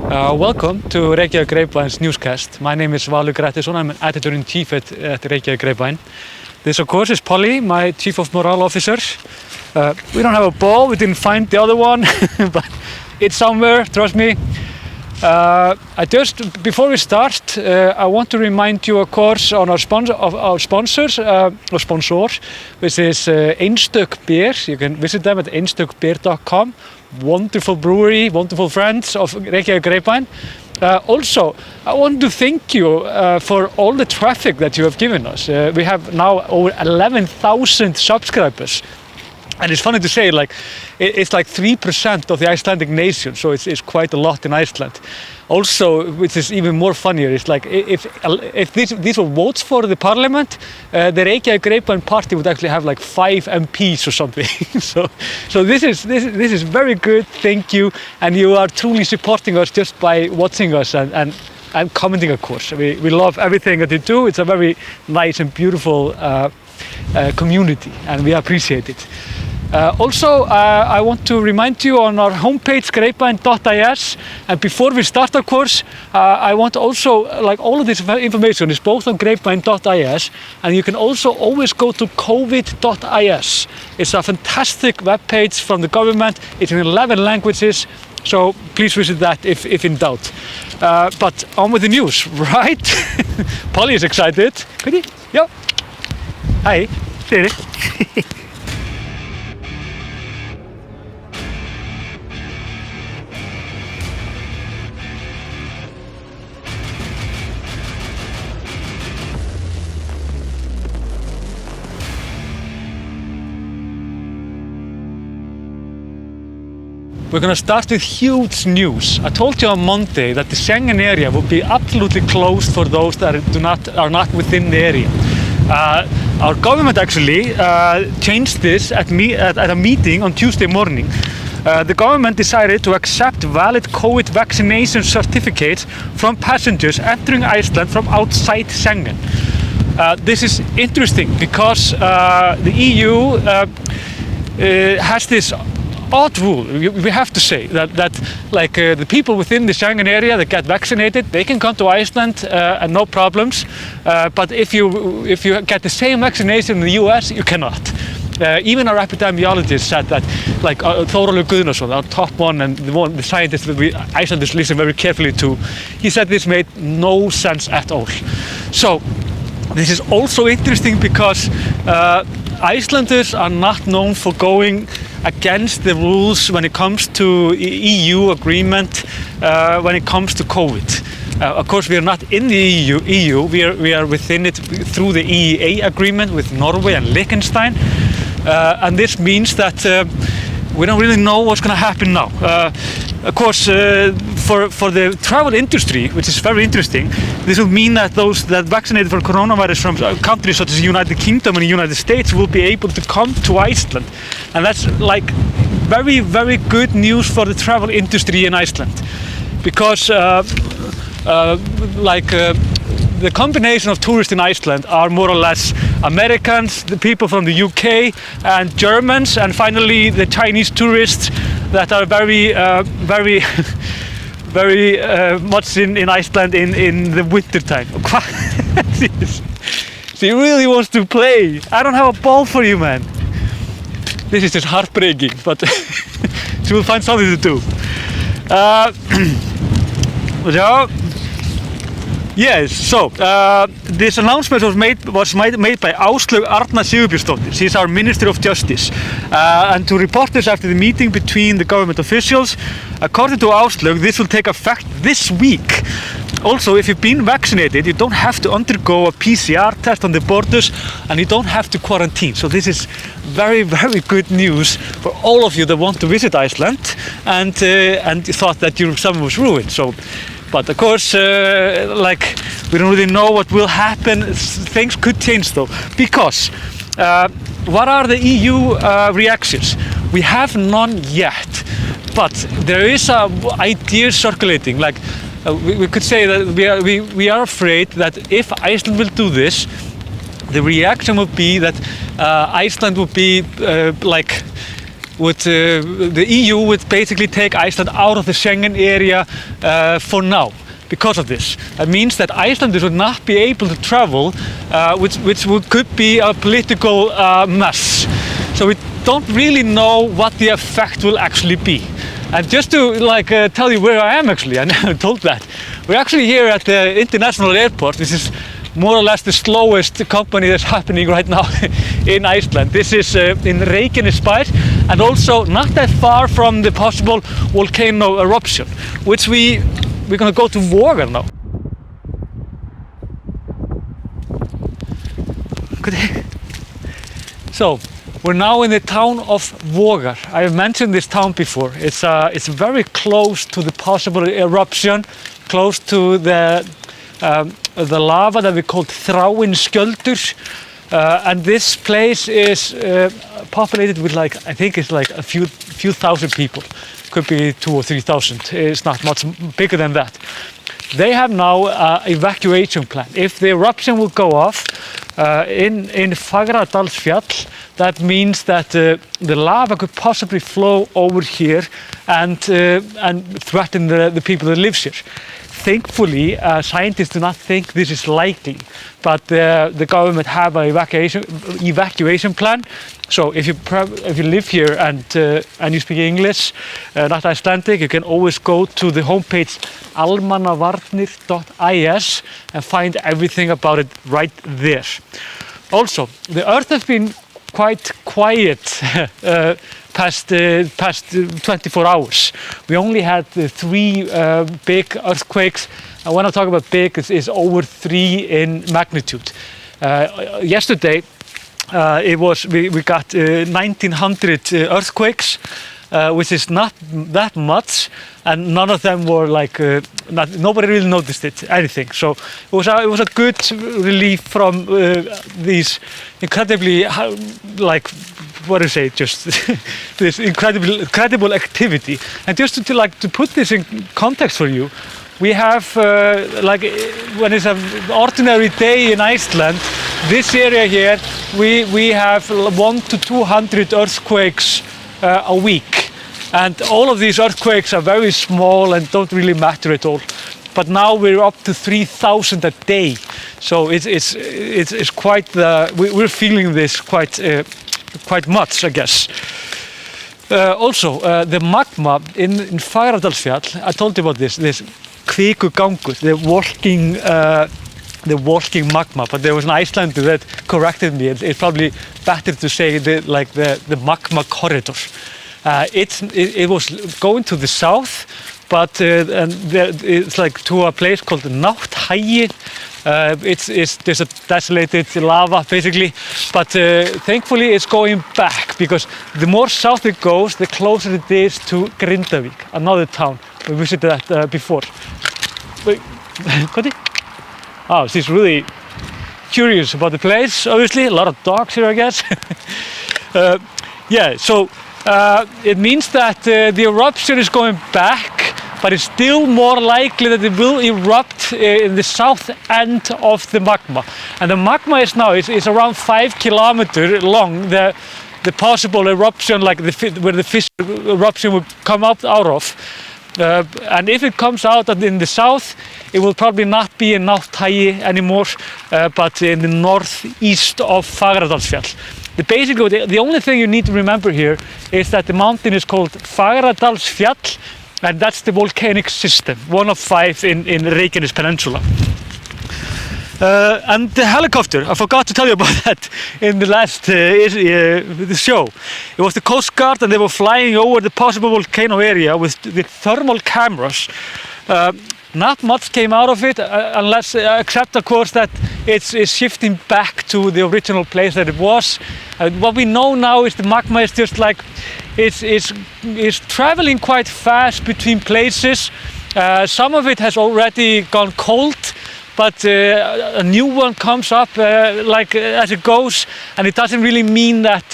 Welcome to Reykjavík Grapevine's Newscast. My name is Valur Grettisson. I'm an editor-in-chief at Reykjavík Grapevine. This, of course, is Polly, my chief of morale officers. We don't have a ball. We didn't find the other one, but it's somewhere, trust me. Before we start, I want to remind you, of course, on our sponsor, which is Einstök Beer. You can visit them at einstökbeer.com. Wonderful brewery, wonderful friends of Reykjavík Grapevine. Also, I want to thank you for all the traffic that you have given us. We have now over 11,000 subscribers. And it's funny to say, it's like 3% of the Icelandic nation, so it's quite a lot in Iceland. Also, which is even more funnier, is like if these were votes for the parliament, the Reykjavík Grapevine party would actually have like 5 MPs or something. so this is very good. Thank you, and you are truly supporting us just by watching us and commenting, of course. We love everything that you do. It's a very nice and beautiful community, and we appreciate it. Also, I want to remind you on our homepage, grapevine.is, and before we start, of course, I want also, all of this information is both on grapevine.is, and you can also always go to covid.is. It's a fantastic webpage from the government. It's in 11 languages, so please visit that if in doubt. But on with the news, right? Polly is excited. Pretty? Yeah. Hi. There. We're going to start with huge news. I told you on Monday that the Schengen Area will be absolutely closed for those that are not within the area. Our government actually changed this at a meeting on Tuesday morning. The government decided to accept valid COVID vaccination certificates from passengers entering Iceland from outside Schengen. This is interesting because the EU has this odd rule. We have to say that the people within the Schengen area that get vaccinated, they can come to Iceland and no problems. But if you get the same vaccination in the US, you cannot. Even our epidemiologist said that, Þórólfur Guðnason, our top one and the scientist that Icelanders listen very carefully to, he said this made no sense at all. So this is also interesting because Icelanders are not known for going against the rules when it comes to EU agreement, when it comes to COVID. Of course, we are not in the EU. We are within it through the EEA agreement with Norway and Liechtenstein, and this means that we don't really know what's going to happen now. Of course, for the travel industry, which is very interesting, this will mean that those that vaccinated for coronavirus from countries such as the United Kingdom and the United States will be able to come to Iceland. And that's very, very good news for the travel industry in Iceland. Because the combination of tourists in Iceland are more or less Americans, the people from the UK, and Germans, and finally the Chinese tourists that are very, very much in Iceland in the winter time. She really wants to play. I don't have a ball for you, man. This is just heartbreaking, but she will find something to do. Yes, so this announcement was made by Áslaug Arna Sigurbjörnsdóttir. She's our Minister of Justice. And to report this after the meeting between the government officials, according to Áslaug, this will take effect this week. Also, if you've been vaccinated, you don't have to undergo a PCR test on the borders, and you don't have to quarantine. So this is very, very good news for all of you that want to visit Iceland and thought that your summer was ruined. So. But of course, we don't really know what will happen. Things could change though, because what are the EU reactions? We have none yet, but there is an idea circulating. We could say that we are afraid that if Iceland will do this, the reaction would be that Iceland would be the EU would basically take Iceland out of the Schengen area for now. Because of this, that means that Icelanders would not be able to travel, which could be a political mess. So we don't really know what the effect will actually be. And just to tell you where I am actually, I never told that. We're actually here at the international airport. This is more or less the slowest company that's happening right now in Iceland. This is in Reykjanesbær, and also not that far from the possible volcano eruption, which we're gonna go to Vogar now. So we're now in the town of Vogar. I've mentioned this town before. It's very close to the possible eruption, close to the lava that we call Þráinskjöldur, and this place is populated with I think it's a few thousand people. Could be 2,000 or 3,000. It's not much bigger than that. They have now an evacuation plan. If the eruption will go off in Fagradalsfjall, that means that the lava could possibly flow over here and threaten the people that live here. Thankfully, scientists do not think this is likely, but the government have an evacuation plan. So if you live here and you speak English, not Icelandic, you can always go to the homepage almannavarnir.is and find everything about it right there. Also, the Earth has been quite quiet past 24 hours. We only had 3 big earthquakes, and when I talk about big, it's over 3 in magnitude. Yesterday, we got 1,900 earthquakes, which is not that much, and none of them were nobody really noticed anything. So it was a good relief from these incredibly this incredible activity. And just to put this in context for you, we have when it's an ordinary day in Iceland, this area here, we have 100 to 200 earthquakes a week, and all of these earthquakes are very small and don't really matter at all. But now we're up to 3,000 a day, so it's quite we're feeling this quite much, I guess. Also, the magma in Fagradalsfjall, I told you about this kvikugangur, the walking magma, but there was an Icelander that corrected me. It's probably better to say the magma corridor. It was going to the south, but it's to a place called Nátthagi. There's a desolated lava basically, but thankfully it's going back, because the more south it goes, the closer it is to Grindavík, another town. We visited that before. Wait, oh, she's really curious about the place, obviously. A lot of dogs here, I guess. Yeah, so it means that the eruption is going back, but it's still more likely that it will erupt in the south end of the magma. And the magma is now is around 5 kilometers long, the possible eruption, where the fish eruption would come out of. And if it comes out in the south, it will probably not be in Nátthagi anymore, but in the northeast of Fagradalsfjall. The only thing you need to remember here is that the mountain is called Fagradalsfjall, and that's the volcanic system, one of 5 in Reykjanes Peninsula. And the helicopter, I forgot to tell you about that in the last the show. It was the Coast Guard, and they were flying over the possible volcano area with thermal cameras. Not much came out of it, except of course that it's shifting back to the original place that it was. What we know now is the magma is just it's traveling quite fast between places. Some of it has already gone cold, but a new one comes up as it goes, and it doesn't really mean that.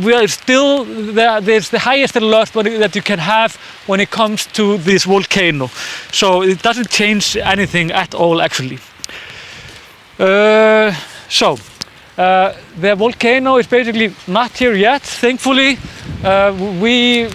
We are still there's the highest alert that you can have when it comes to this volcano, so it doesn't change anything at all, actually. So The volcano is basically not here yet, thankfully. We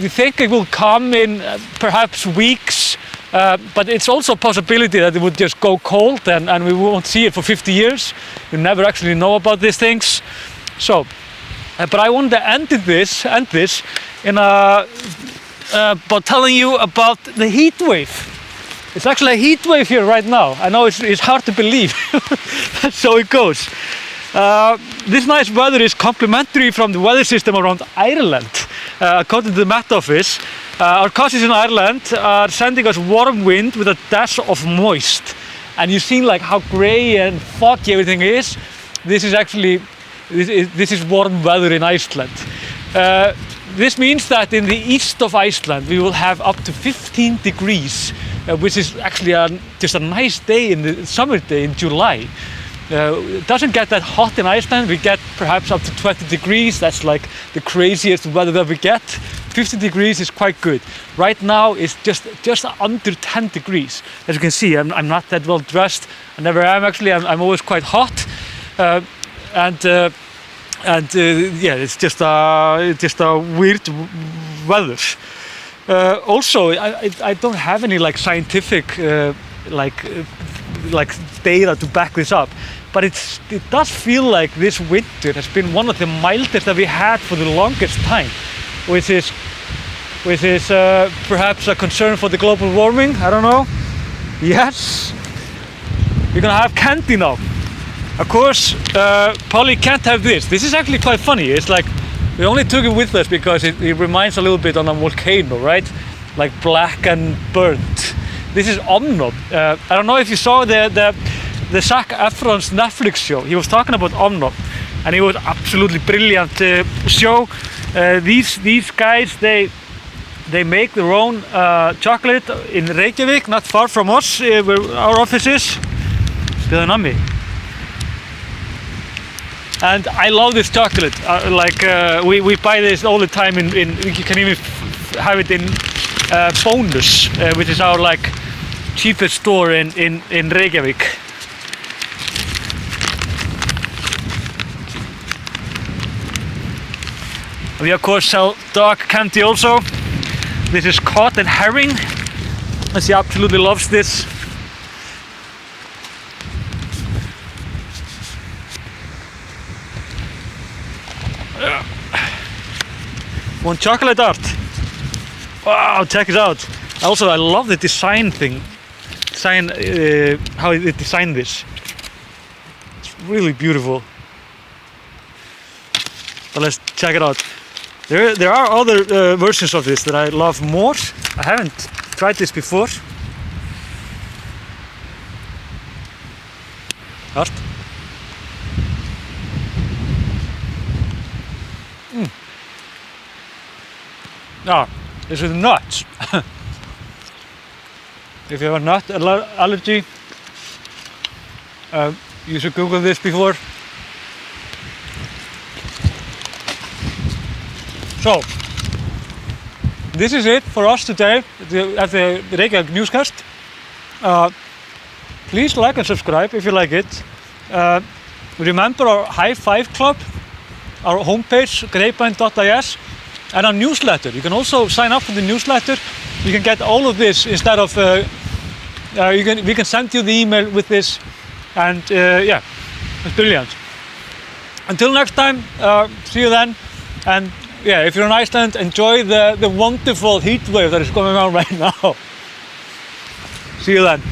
think it will come in perhaps weeks, but it's also a possibility that it would just go cold and we won't see it for 50 years. You never actually know about these things. So, but I wanted to end this in about telling you about the heat wave. It's actually a heat wave here right now. I know it's hard to believe. So it goes. This nice weather is complementary from the weather system around Ireland. According to the Met Office, our cousins in Ireland are sending us warm wind with a dash of moist. And you've seen like how grey and foggy everything is. This is actually this is warm weather in Iceland. This means that in the east of Iceland we will have up to 15 degrees, which is actually just a nice day in the summer day in July. It doesn't get that hot in Iceland. We get perhaps up to 20 degrees. That's like the craziest weather that we get. 50 degrees is quite good. Right now it's just under 10 degrees. As you can see, I'm not that well dressed. I never am actually. I'm always quite hot. Yeah, it's just a weird weather. Also, I don't have any like scientific like data to back this up, but it does feel like this winter has been one of the mildest that we had for the longest time, which is perhaps a concern for the global warming. I don't know. Yes, we're gonna have candy now. Of course, Polly can't have this. This is actually quite funny. It's like we only took it with us because it reminds a little bit on a volcano, right? Like black and burnt. This is Omnop. I don't know if you saw the Zac Efron's Netflix show. He was talking about Omnop, and it was absolutely brilliant show. These guys, they make their own chocolate in Reykjavik, not far from us, where our office is. And I love this chocolate. We buy this all the time. You can even have it in Bonus, which is our like cheapest store in Reykjavik. We of course sell dog candy also. This is cod and herring, and she absolutely loves this. One chocolate art. Wow, check it out. Also, I love the design thing. How they designed this. It's really beautiful. But let's check it out. There are other versions of this that I love more. I haven't tried this before. Art. Ah, this is nuts. If you have a nut allergy, you should Google this before. So, this is it for us today at the Reykjavik Newscast. Please like and subscribe if you like it. Remember our High Five Club, our homepage, grapevine.is, and our newsletter. You can also sign up for the newsletter. You can get all of this instead of, we can send you the email with this, and yeah, it's brilliant. Until next time, see you then, and yeah, if you're in Iceland, enjoy the wonderful heat wave that is going on right now. See you then.